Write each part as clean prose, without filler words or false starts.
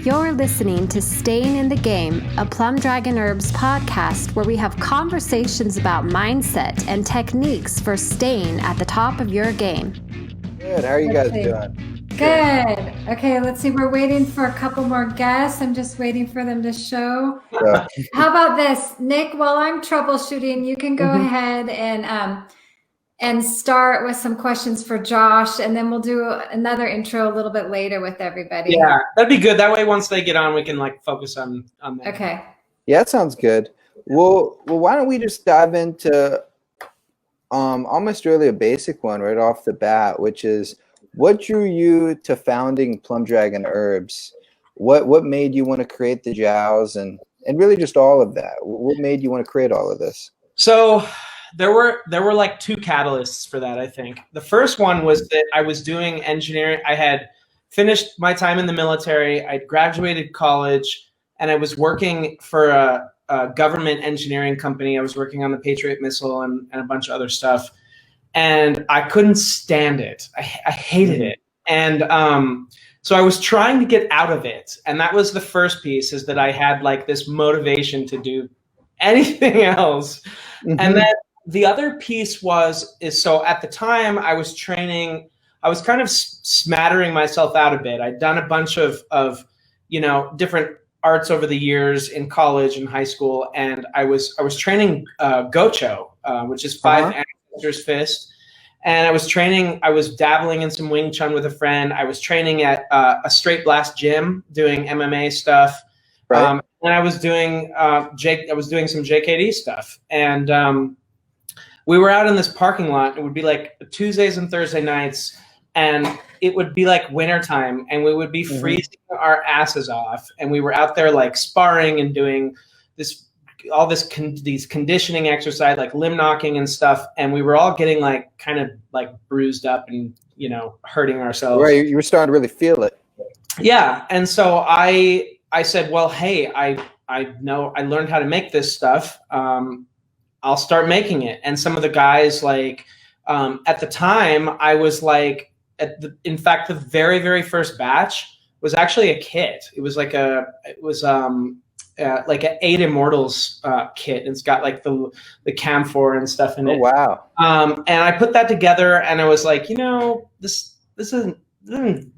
You're listening to Staying in the Game, a Plum Dragon Herbs podcast where we have conversations about mindset and techniques for staying at the top of your game. Good. How are you guys doing? Good. Okay, let's see. We're waiting for a couple more guests. I'm just waiting for them to show. Yeah. How about this, Nick? While I'm troubleshooting, you can go ahead and start with some questions for Josh, and then we'll do another intro a little bit later with everybody. Yeah, that'd be good. That way, once they get on, we can like focus on that. Okay. Yeah, that sounds good. Well, why don't we just dive into almost really a basic one right off the bat, which is what drew you to founding Plum Dragon Herbs? What made you want to create the jows and really just all of that? What made you want to create all of this? So there were like two catalysts for that, I think. The first one was that I was doing engineering. I had finished my time in the military. I'd graduated college, and I was working for a government engineering company. I was working on the Patriot missile and a bunch of other stuff. And I couldn't stand it. I hated it. And so I was trying to get out of it. And that was the first piece, is that I had like this motivation to do anything else. And then the other piece is so at the time I was training, I was kind of smattering myself out a bit. I'd done a bunch of different arts over the years in college and high school. And I was training Gocho, which is five ancestors fist. And I was dabbling in some Wing Chun with a friend. I was training at a straight blast gym doing MMA stuff. Right. And I was doing some JKD stuff. And we were out in this parking lot. It would be like Tuesdays and Thursday nights, and it would be like wintertime, and we would be freezing our asses off. And we were out there like sparring and doing these conditioning exercise, like limb knocking and stuff. And we were all getting like kind of like bruised up and, hurting ourselves. Right. You were starting to really feel it. Yeah. And so I said, well, hey, I know I learned how to make this stuff. I'll start making it. And some of the guys, like, at the time, I was like, in fact, the very, very first batch was actually a kit. It was like an 8 Immortals kit. It's got like the camphor and stuff in it. Oh, wow. And I put that together, and I was like, this isn't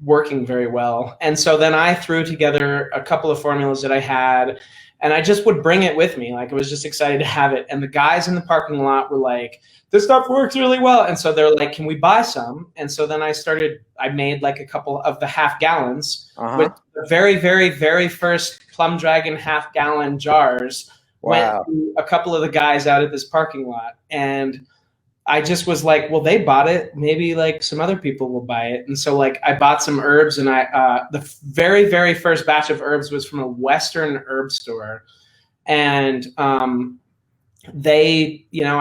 working very well. And so then I threw together a couple of formulas that I had, and I just would bring it with me. Like, I was just excited to have it. And the guys in the parking lot were like, this stuff works really well. And so they're like, can we buy some? And so then I made like a couple of the half gallons with the very, very, very first Plum Dragon half gallon jars. Wow. Went to a couple of the guys out at this parking lot. And I just was like, well, they bought it. Maybe like some other people will buy it. And so like I bought some herbs, and the very, very first batch of herbs was from a Western herb store. And I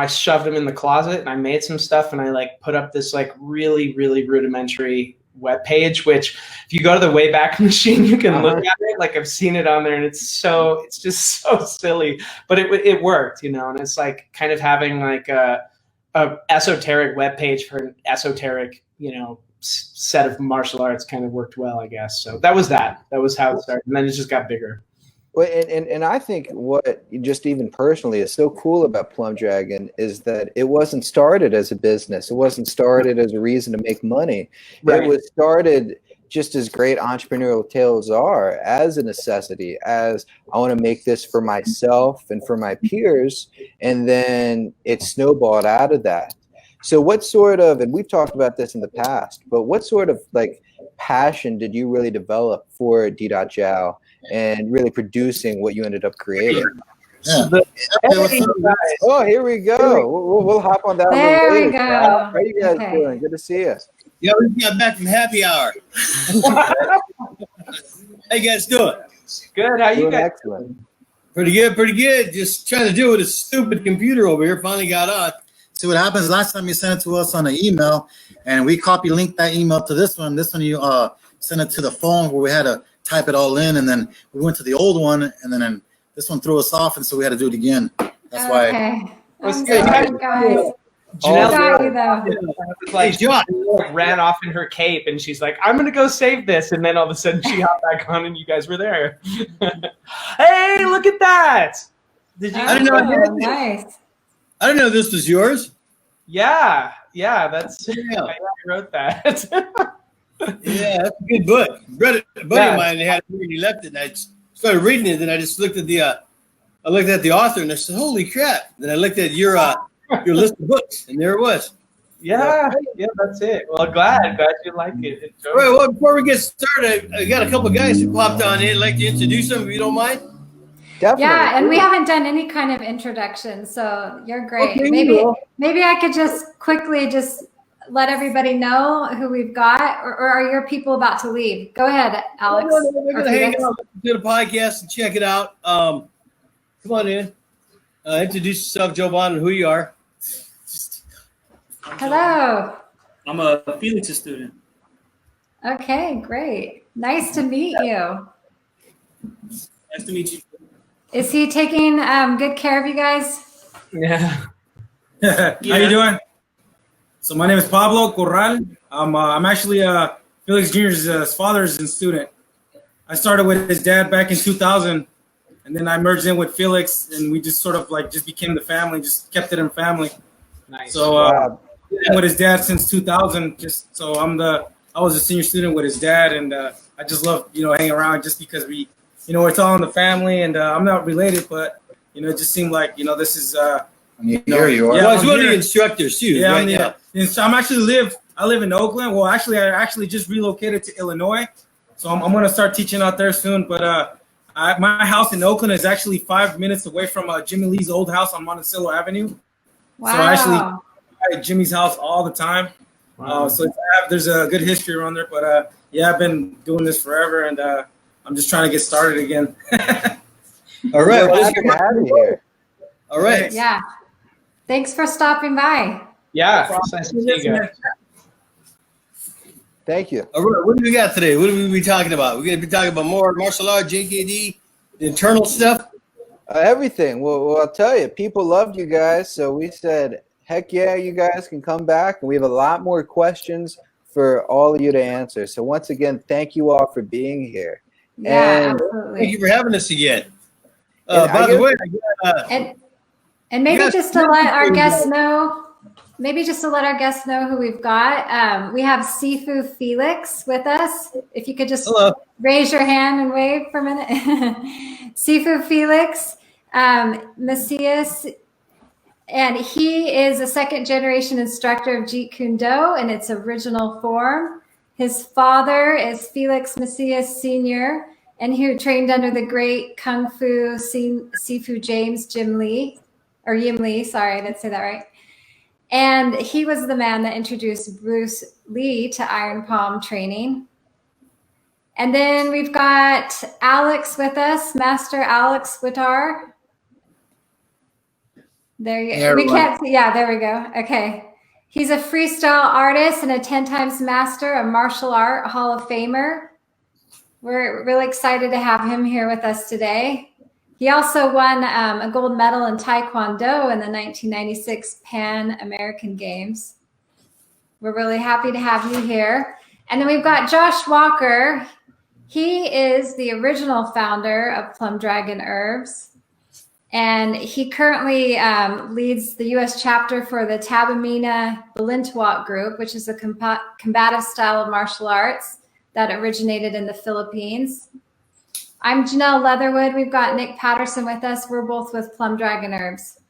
shoved them in the closet, and I made some stuff, and I like put up this like really, really rudimentary web page, which if you go to the Wayback Machine, you can look at it. Like, I've seen it on there, and it's just so silly, but it worked, and it's like kind of having like a esoteric web page for an esoteric, set of martial arts kind of worked well, I guess. So that was how it started. And then it just got bigger. Well, and I think what just even personally is so cool about Plum Dragon is that it wasn't started as a business. It wasn't started as a reason to make money. Right. It was started, just as great entrepreneurial tales are, as a necessity, as I want to make this for myself and for my peers, and then it snowballed out of that. So what sort of, and we've talked about this in the past, but what sort of like passion did you really develop for D.Jow and really producing what you ended up creating? Yeah. Oh, here we go. We'll hop on that. There we go. How are you guys doing? Good to see you. Yeah, we got back from happy hour. How you guys doing? Good. How you guys? Excellent. Pretty good. Just trying to deal with this stupid computer over here. Finally got on. See what happens. Last time you sent it to us on an email, and we copy linked that email to this one. This one you sent it to the phone where we had to type it all in, and then we went to the old one, and then this one threw us off, and so we had to do it again. That's why. I'm sorry, guys. Janelle ran off in her cape, and she's like, "I'm gonna go save this," and then all of a sudden she hopped back on, and you guys were there. Hey, look at that! Did you? I didn't know. Nice. I didn't know this was yours. Yeah, that's. Yeah. I wrote that. Yeah, that's a good book. Read it. A buddy of mine had it when he left it, and I started reading it. Then I just looked at the, author, and I said, "Holy crap!" Then I looked at your list of books, and there it was. Yeah, that's it. Well, glad you like it. All right, well, before we get started, I got a couple of guys who popped on in. I'd like to introduce them, if you don't mind. Definitely. Yeah, and we haven't done any kind of introduction, so you're great. Okay, maybe I could just quickly just let everybody know who we've got, or are your people about to leave? Go ahead, Alex. No, we're going to hang out, listen to the podcast, and check it out. Come on in. Introduce yourself, Jovan, and who you are. Hello. I'm a Felix student. Okay, great. Nice to meet you. Nice to meet you. Is he taking good care of you guys? Yeah. How you doing? So my name is Pablo Corral. I'm actually Felix Jr.'s father's student. I started with his dad back in 2000, and then I merged in with Felix, and we just sort of just became the family, just kept it in family. Nice. So I've been with his dad since 2000. I was a senior student with his dad, and I just love hanging around just because it's all in the family, and I'm not related, but it just seemed like this is. Here you are. Yeah, well, I was one of the instructors too. Yeah, right now. So I live in Oakland. Well, actually, I actually just relocated to Illinois, so I'm going to start teaching out there soon. But my house in Oakland is actually 5 minutes away from Jimmy Lee's old house on Monticello Avenue. Wow. So I actually at Jimmy's house all the time. Wow. There's a good history around there. But I've been doing this forever, and I'm just trying to get started again. All right. Well, let's get out of here. All right. Yeah. Thanks for stopping by. Yeah. Nice to see you guys. Thank you. All right. What do we got today? What are we be talking about? We're going to be talking about more martial art, JKD, internal stuff. Everything. Well, I'll tell you, people loved you guys, so we said, heck yeah, you guys can come back, and we have a lot more questions for all of you to answer. So once again, thank you all for being here. Yeah, and absolutely. Thank you for having us again. By the way, and maybe just to let our guests know, who we've got. We have Sifu Felix with us. If you could just raise your hand and wave for a minute. Sifu Felix Macias, and he is a second-generation instructor of Jeet Kune Do in its original form. His father is Felix Macias Sr., and who trained under the great Kung Fu Sifu Yimm Lee. Sorry, I didn't say that right. And he was the man that introduced Bruce Lee to Iron Palm training. And then we've got Alex with us, Master Alex Witthar. There you go. We can't see. Yeah, there we go. Okay. He's a freestyle artist and a 10 times master, a martial art Hall of Famer. We're really excited to have him here with us today. He also won a gold medal in Tae Kwon Do in the 1996 Pan American Games. We're really happy to have you here. And then we've got Josh Walker. He is the original founder of Plum Dragon Herbs. And he currently leads the U.S. chapter for the Tabimina Balintawak Group, which is a combative style of martial arts that originated in the Philippines. I'm Janelle Leatherwood. We've got Nick Patterson with us. We're both with Plum Dragon Herbs.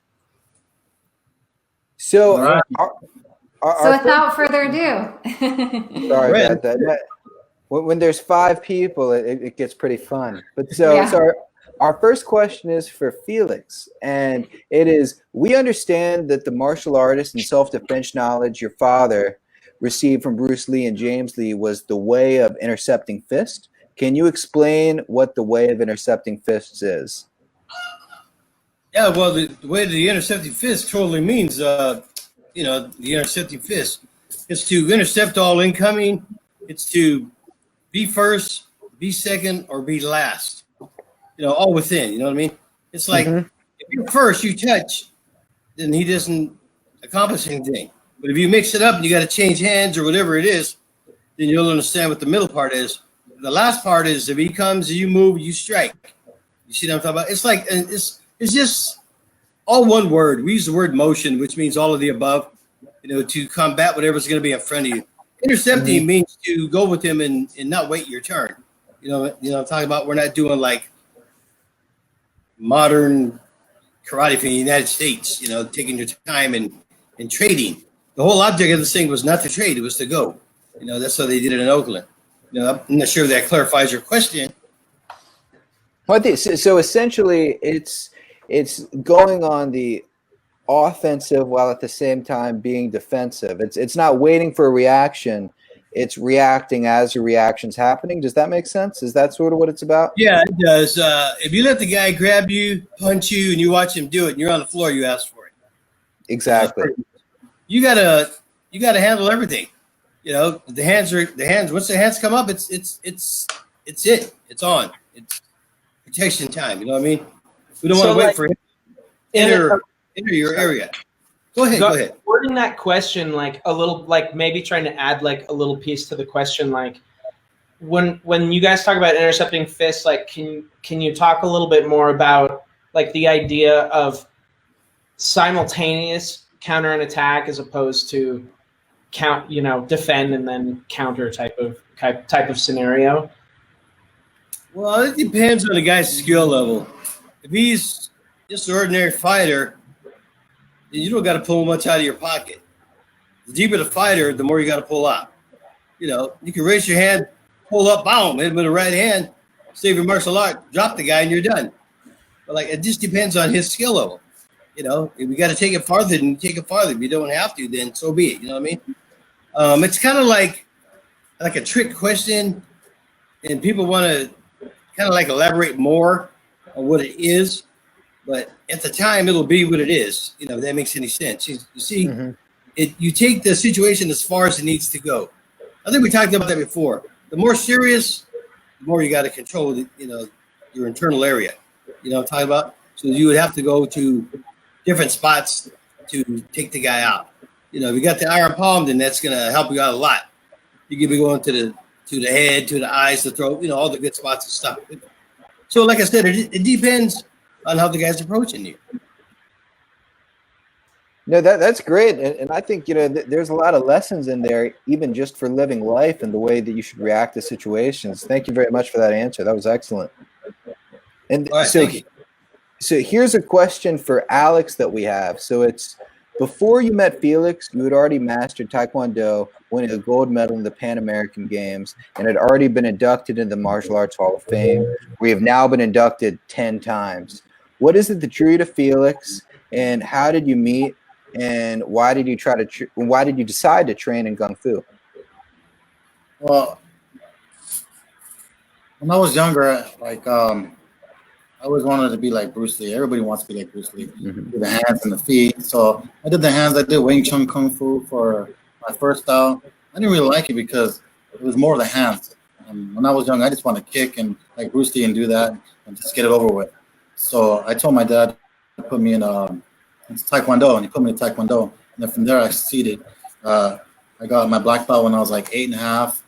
So, so without further ado. Sorry about that. When there's 5 people, it gets pretty fun. But so our first question is for Felix, and it is, we understand that the martial artist and self-defense knowledge your father received from Bruce Lee and James Lee was the way of intercepting fist. Can you explain what the way of intercepting fists is? Yeah, well, the way the intercepting fist totally means, the intercepting fist. It's to intercept all incoming. It's to be first, be second, or be last. All within, you know what I mean? It's like, if you're first, you touch, then he doesn't accomplish anything. But if you mix it up and you got to change hands or whatever it is, then you'll understand what the middle part is. The last part is if he comes, you move, you strike. You see what I'm talking about? It's like it's just all one word. We use the word motion, which means all of the above. To combat whatever's going to be in front of you. Intercepting means to go with him and not wait your turn. I'm talking about. We're not doing like modern karate from the United States. Taking your time and trading. The whole object of this thing was not to trade; it was to go. That's how they did it in Oakland. I'm not sure if that clarifies your question. Well, so essentially, it's going on the offensive while at the same time being defensive. It's not waiting for a reaction. It's reacting as the reaction's happening. Does that make sense? Is that sort of what it's about? Yeah, it does. If you let the guy grab you, punch you, and you watch him do it, and you're on the floor, you ask for it. Exactly. You gotta handle everything. The hands. Once the hands come up, it's it. It's on. It's protection time. You know what I mean? We don't want to wait for him to enter your area. Go ahead. Wording that question like a little, like maybe trying to add like a little piece to the question, like when you guys talk about intercepting fists, like can you talk a little bit more about like the idea of simultaneous counter and attack as opposed to defend and then counter type of scenario? Well, it depends on the guy's skill level. If he's just an ordinary fighter, then you don't got to pull much out of your pocket. The deeper the fighter, the more you got to pull out. You can raise your hand, pull up, boom, hit him with a right hand, save your martial art, drop the guy, and you're done. But it just depends on his skill level. If we got to take it farther, then take it farther. If you don't have to, then so be it. You know what I mean? It's kind of like a trick question, and people want to kind of elaborate more on what it is. But at the time, it'll be what it is. If that makes any sense. You see, you take the situation as far as it needs to go. I think we talked about that before. The more serious, the more you got to control, your internal area. You know what I'm talking about? So you would have to go to different spots to take the guy out. If you got the iron palm, then that's going to help you out a lot. You could be going to the head, to the eyes, the throat, all the good spots and stuff. So like I said, it depends on how the guy's approaching you. No, that's great. And I think, there's a lot of lessons in there, even just for living life and the way that you should react to situations. Thank you very much for that answer. That was excellent. And right, so here's a question for Alex that we have. So it's, before you met Felix, you had already mastered Tae Kwon Do, winning a gold medal in the Pan American Games, and had already been inducted into the Martial Arts Hall of Fame, where you have now been inducted 10 times. What is it that drew you to Felix, and how did you meet, and why did you decide to train in Kung Fu? Well, when I was younger, I always wanted to be like Bruce Lee. Everybody wants to be like Bruce Lee. Do the hands and the feet. So I did the hands. I did Wing Chun Kung Fu for my first style. I didn't really like it because it was more of the hands. When I was young, I just wanted to kick and like Bruce Lee and do that and just get it over with. So I told my dad to put me in Tae Kwon Do, and he put me in Tae Kwon Do. And then from there, I succeeded. I got my black belt when I was like 8.5,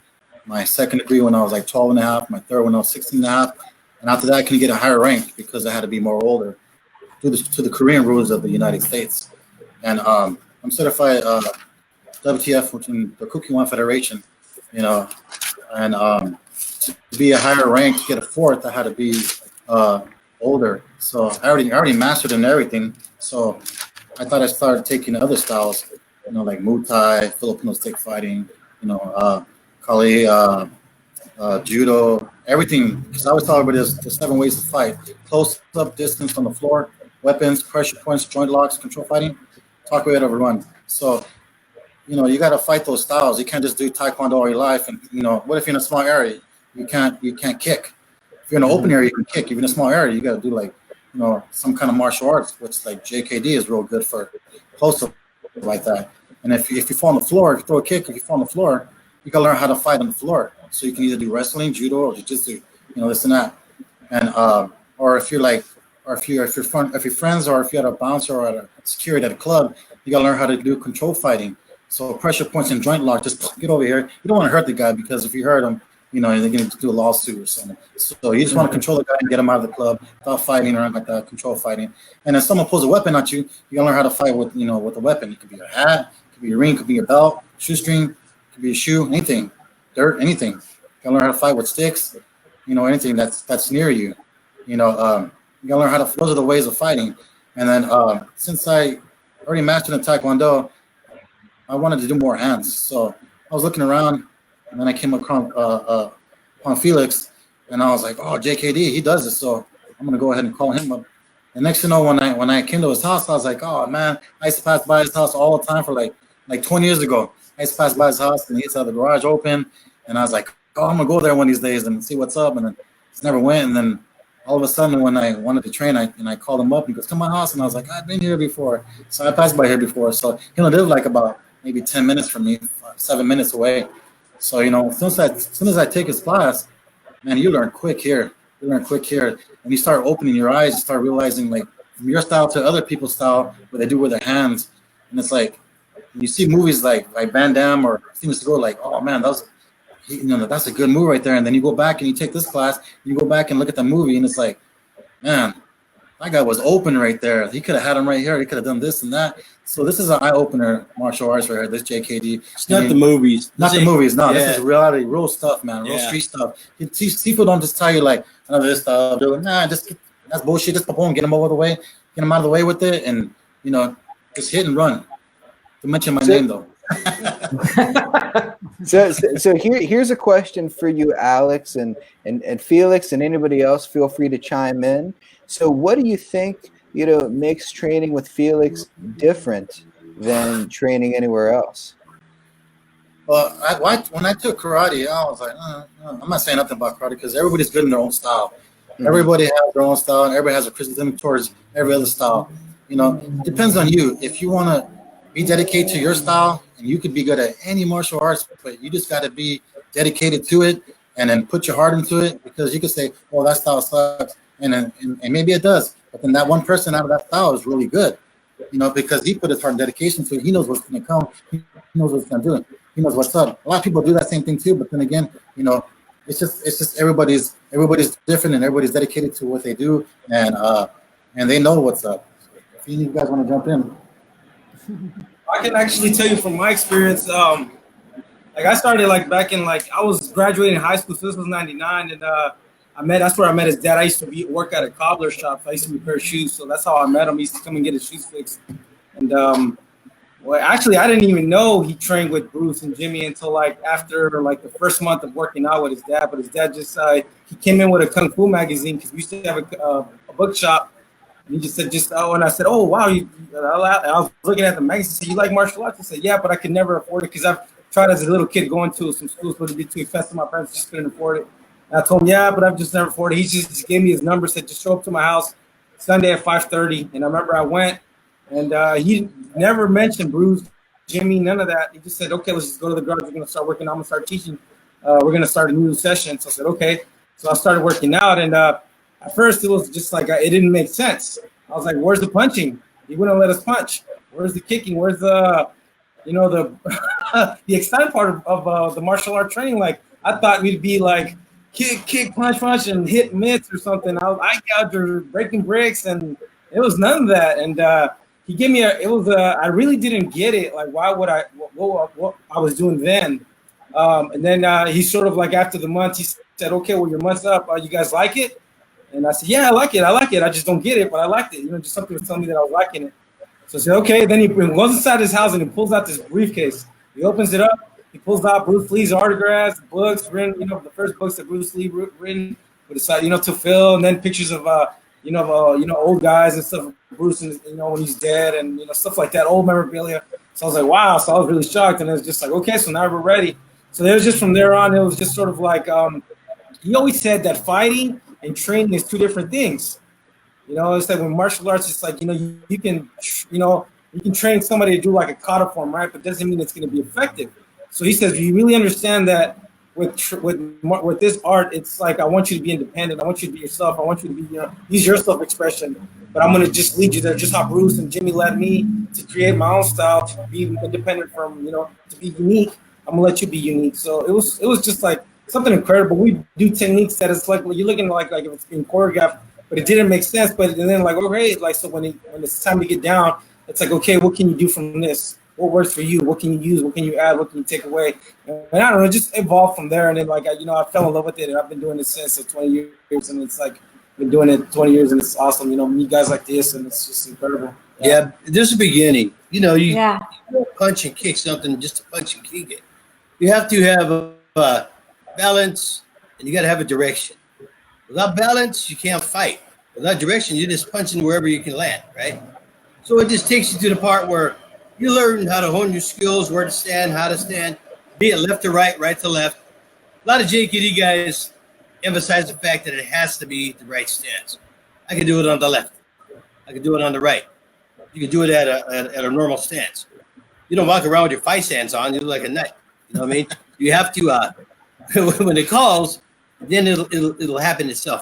my second degree when I was like 12.5, my third when I was 16.5. And after that, I couldn't get a higher rank because I had to be more older to the Korean rules of the United States. And I'm certified WTF, which is the Kukkiwan Federation, and to be a higher rank, to get a fourth, I had to be older. So I already mastered in everything. So I thought I started taking other styles, like Muay Thai, Filipino stick fighting, Kali, judo, everything, because I always talk about the 7 ways to fight: close up, distance on the floor, weapons, pressure points, joint locks, control fighting, talk about everyone. So, you got to fight those styles. You can't just do Taekwondo all your life. And what if you're in a small area? You can't kick. If you're in an open area, you can kick. If you're in a small area, you got to do some kind of martial arts, which like JKD is real good for close up like that. And if you fall on the floor, if you throw a kick, if you fall on the floor, you got to learn how to fight on the floor. So you can either do wrestling, judo, or jiu-jitsu, this and that. And or if you're friends, or if you're at a bouncer or at a security at a club, You got to learn how to do control fighting. So pressure points and joint lock, just get over here. You don't want to hurt the guy because if you hurt him, you know, they're going to do a lawsuit or something. So you just want to control the guy and get him out of the club without fighting or anything like that, control fighting. And if someone pulls a weapon at you, you got to learn how to fight with, you know, with a weapon. It could be a hat, it could be a ring, it could be a belt, shoestring, it could be a shoe, anything, dirt, anything. You got to learn how to fight with sticks, you know, anything that's near you. You know, you got to learn how to, those are the ways of fighting. And then since I already mastered in Tae Kwon Do, I wanted to do more hands. So I was looking around, and then I came across upon Felix, and I was like, "Oh, JKD, he does this." So I'm gonna go ahead and call him up. And next thing you know, when I came to his house, I was like, "Oh man, I used to pass by his house all the time for like 20 years ago. I used to pass by his house, and he used to have the garage open, and I was like, "Oh, I'm gonna go there one of these days and see what's up." And then just never went. And then all of a sudden, when I wanted to train, I called him up, and he goes, "Come to my house," and I was like, "I've been here before." So I passed by here before. So he only lived like about maybe 10 minutes from me, 7 minutes away. So, you know, as soon as I take his class, man, you learn quick here. You learn quick here. And you start opening your eyes, you start realizing, like, from your style to other people's style, what they do with their hands. And it's like, you see movies like Van Damme or Steven Seagal, like, oh, man, that's a good move right there. And then you go back and you take this class, you go back and look at the movie, and it's like, man, that guy was open right there. He could have had him right here. He could have done this and that. So this is an eye-opener martial arts right here, this JKD. It's not the movies. Not the movies, no. Yeah. This is reality, real stuff, man. Real street stuff. People don't just tell you, like, I know this stuff. They're like, nah, that's bullshit. Just boom, get him over the way. Get him out of the way with it. And, you know, just hit and run. To mention my name, though. So here's a question for you, Alex, and Felix, and anybody else. Feel free to chime in. So, what do you think, you know, makes training with Felix different than training anywhere else? Well, when I took karate, I was like, I'm not saying nothing about karate because everybody's good in their own style. Mm-hmm. Everybody has their own style, and everybody has a criticism towards every other style. You know, it depends on you. If you want to be dedicated to your style, and you could be good at any martial arts, but you just got to be dedicated to it and then put your heart into it, because you could say, oh, that style sucks. And maybe it does. But then that one person out of that style is really good, you know, because he put his heart and dedication to it. He knows what's going to come. He knows what's going to do. He knows what's up. A lot of people do that same thing too. But then again, you know, it's just everybody's different, and everybody's dedicated to what they do, and they know what's up. If you guys want to jump in. I can actually tell you from my experience. Like I started like back in I was graduating high school, so this was '99, and that's where I met his dad. I used to work at a cobbler shop. I used to repair shoes, so that's how I met him. He used to come and get his shoes fixed. And well, actually, I didn't even know he trained with Bruce and Jimmy until after the first month of working out with his dad. But his dad just he came in with a kung fu magazine because we used to have a bookshop. And he just said, and I said, oh wow, I was looking at the magazine. He said, you like martial arts? I said, yeah, but I could never afford it because I've tried as a little kid going to some schools, but it'd be too expensive. My parents just couldn't afford it. I told him, yeah, but I've just never afforded it. He just gave me his number, said, just show up to my house Sunday at 5:30. And I remember I went, and he never mentioned Bruce, Jimmy, none of that. He just said, okay, let's just go to the garage. We're going to start working. I'm going to start teaching. We're going to start a new session. So I said, okay. So I started working out. And at first, it was just it didn't make sense. I was like, where's the punching? He wouldn't let us punch. Where's the kicking? Where's the, the exciting part of the martial art training? I thought we'd be kick, punch, and hit mitts or something. I gouged or breaking bricks, and it was none of that. And he gave me I really didn't get it. Why would what I was doing then? And then he sort of after the month, he said, okay, well, your month's up. You guys like it? And I said, yeah, I like it. I just don't get it, but I liked it. Just something was telling me that I was liking it. So I said, okay. Then he goes inside his house and he pulls out this briefcase. He opens it up. He pulls out Bruce Lee's autographs, books written, the first books that Bruce Lee written with his, to fill, and then pictures of, old guys and stuff. Bruce, and when he's dead, and stuff like that, old memorabilia. So I was like, wow. So I was really shocked, and it was just okay. So now we're ready. So it was just from there on. It was just sort of he always said that fighting and training is two different things. It's when martial arts, it's you can train somebody to do a kata form, right? But doesn't mean it's going to be effective. So he says, you really understand that with this art, it's like I want you to be independent. I want you to be yourself. I want you to be use your self-expression. But I'm gonna just lead you there, just how Bruce and Jimmy led me to create my own style, to be independent from to be unique. I'm gonna let you be unique. So it was just like something incredible. We do techniques that it's like you're looking like if it's being choreographed, but it didn't make sense. But then like okay, like so when it's time to get down, it's like okay, what can you do from this? What works for you? What can you use? What can you add? What can you take away? And I don't know, it just evolved from there. And then like I fell in love with it, and I've been doing it since. So 20 years, and it's like I've been doing it 20 years, and it's awesome. Meet guys like this, and it's just incredible. Yeah, this is the beginning. You don't punch and kick something just to punch and kick it. You have to have a balance, and you got to have a direction. Without balance, you can't fight. Without direction, you're just punching wherever you can land, right? So it just takes you to the part where you learn how to hone your skills, where to stand, how to stand, be it left to right, right to left. A lot of JKD guys emphasize the fact that it has to be the right stance. I can do it on the left. I can do it on the right. You can do it at a normal stance. You don't walk around with your fight stance on. You look like a nut. You know what I mean? You have to, when it calls, then it'll happen itself.